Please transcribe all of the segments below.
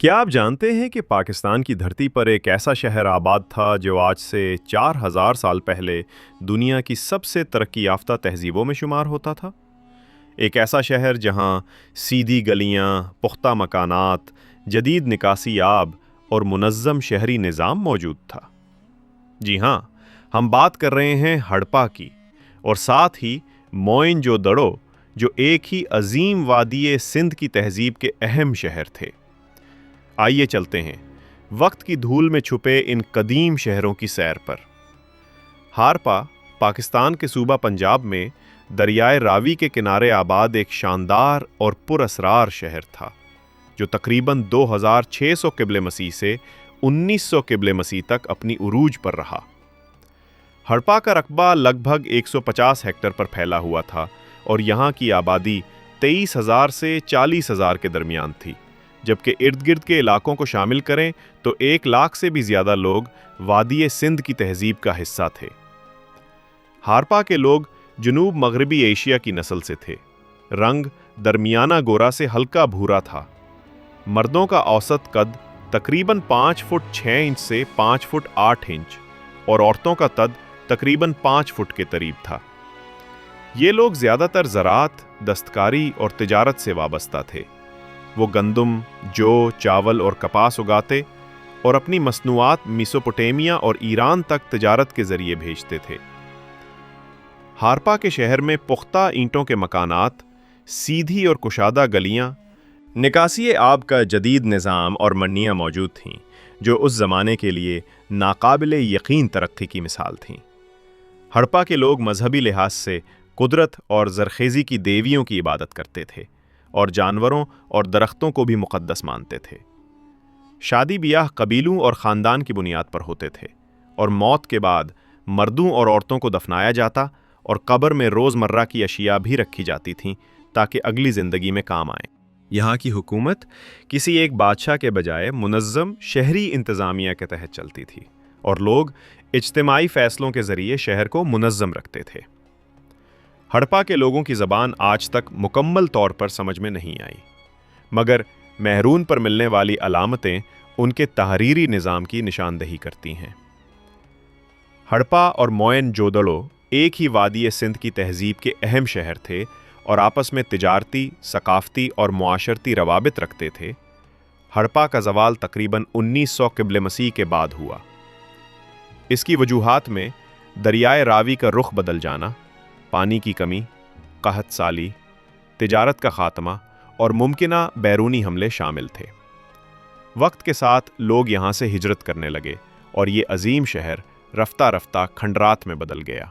क्या आप जानते हैं कि पाकिस्तान की धरती पर एक ऐसा शहर आबाद था जो आज से 4000 साल पहले दुनिया की सबसे तरक्की याफ्ता तहजीबों में शुमार होता था? एक ऐसा शहर जहां सीधी गलियां, पुख्ता मकानात, जदीद निकासी आब और मुनज़्ज़म शहरी निज़ाम मौजूद था। जी हाँ, हम बात कर रहे हैं हड़प्पा की और साथ ही मोइनजोदड़ो, जो एक ही अजीम वादी सिंध की तहजीब के अहम शहर थे। आइए चलते हैं वक्त की धूल में छुपे इन कदीम शहरों की सैर पर। हारपा पाकिस्तान के सूबा पंजाब में दरियाए रावी के किनारे आबाद एक शानदार और पुरअसरार शहर था, जो तकरीबन 2600 क़िबले मसीह से 1900 क़िबले मसीह तक अपनी उरूज पर रहा। हड़प्पा का रकबा लगभग 150 हेक्टेयर पर फैला हुआ था और यहाँ की आबादी 23,000 से 40,000 के दरमियान थी, जबकि इर्द गिर्द के इलाकों को शामिल करें तो 1 लाख से भी ज़्यादा लोग वादी सिंध की तहजीब का हिस्सा थे। हारपा के लोग जनूब मगरबी एशिया की नस्ल से थे। रंग दरमियाना गोरा से हल्का भूरा था। मर्दों का औसत कद तकरीबन 5 फुट 6 इंच से 5 फुट 8 इंच और औरतों का कद तकरीबन 5 फुट के करीब था। ये लोग ज़्यादातर ज़राअत, दस्तकारी और तिजारत से वाबस्ता थे। वो गंदम, जौ, चावल और कपास उगाते और अपनी मसनूआत मेसोपोटामिया और ईरान तक तिजारत के ज़रिए भेजते थे। हारपा के शहर में पुख्ता ईंटों के मकानात, सीधी और कुशादा गलियां, निकासी आब का जदीद निज़ाम और मंडियां मौजूद थीं, जो उस ज़माने के लिए नाकाबिले यकीन तरक्की की मिसाल थीं। हड़प्पा के लोग मजहबी लिहाज से कुदरत और ज़रखेज़ी की देवियों की इबादत करते थे और जानवरों और दरख्तों को भी मुक़द्दस मानते थे। शादी ब्याह कबीलों और ख़ानदान की बुनियाद पर होते थे और मौत के बाद मर्दों और औरतों को दफनाया जाता और कब्र में रोज़मर्रा की अशिया भी रखी जाती थीं ताकि अगली ज़िंदगी में काम आएं। यहाँ की हुकूमत किसी एक बादशाह के बजाय मुनज़्ज़म शहरी इंतज़ामिया के तहत चलती थी और लोग इज्तिमाई फ़ैसलों के ज़रिए शहर को मुनज़्ज़म रखते थे। हड़प्पा के लोगों की ज़बान आज तक मुकम्मल तौर पर समझ में नहीं आई, मगर महरून पर मिलने वाली अलामतें उनके तहरीरी निज़ाम की निशानदही करती हैं। हड़प्पा और मोइनजोदड़ो एक ही वादी सिंध की तहजीब के अहम शहर थे और आपस में तिजारती, सकाफ़ती और मुआशरती रवाबित रखते थे। हड़प्पा का ज़वाल तकरीबन 1900 क़िबले मसीह के बाद हुआ। इसकी वजूहात में दरियाए रावी का रुख बदल जाना, पानी की कमी, कहत साली, तिजारत का ख़ात्मा और मुमकिना बैरूनी हमले शामिल थे। वक्त के साथ लोग यहाँ से हिजरत करने लगे और ये अजीम शहर रफ्ता रफ्ता खंडरात में बदल गया।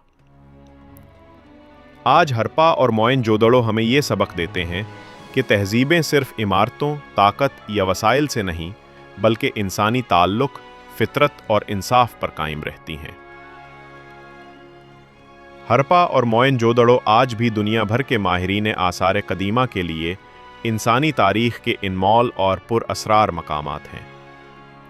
आज हड़प्पा और मोइनजोदड़ो हमें ये सबक देते हैं कि तहजीबें सिर्फ इमारतों, ताकत या वसाइल से नहीं, बल्कि इंसानी ताल्लुक़, फितरत और इंसाफ पर कायम रहती हैं। हड़प्पा और मोइनजोदड़ो आज भी दुनिया भर के माहिरीन आसार कदीमा के लिए इंसानी तारीख़ के इनमॉल और पुरअसरार मकामात हैं।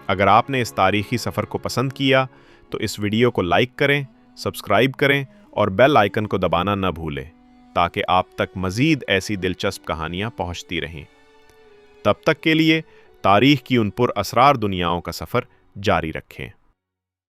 अगर आपने इस तारीख़ी सफ़र को पसंद किया तो इस वीडियो को लाइक करें, सब्सक्राइब करें और बेल आइकन को दबाना न भूलें, ताकि आप तक मज़ीद ऐसी दिलचस्प कहानियाँ पहुँचती रहें। तब तक के लिए तारीख़ की उन पुरअसरार दुनियाओं का सफ़र जारी रखें।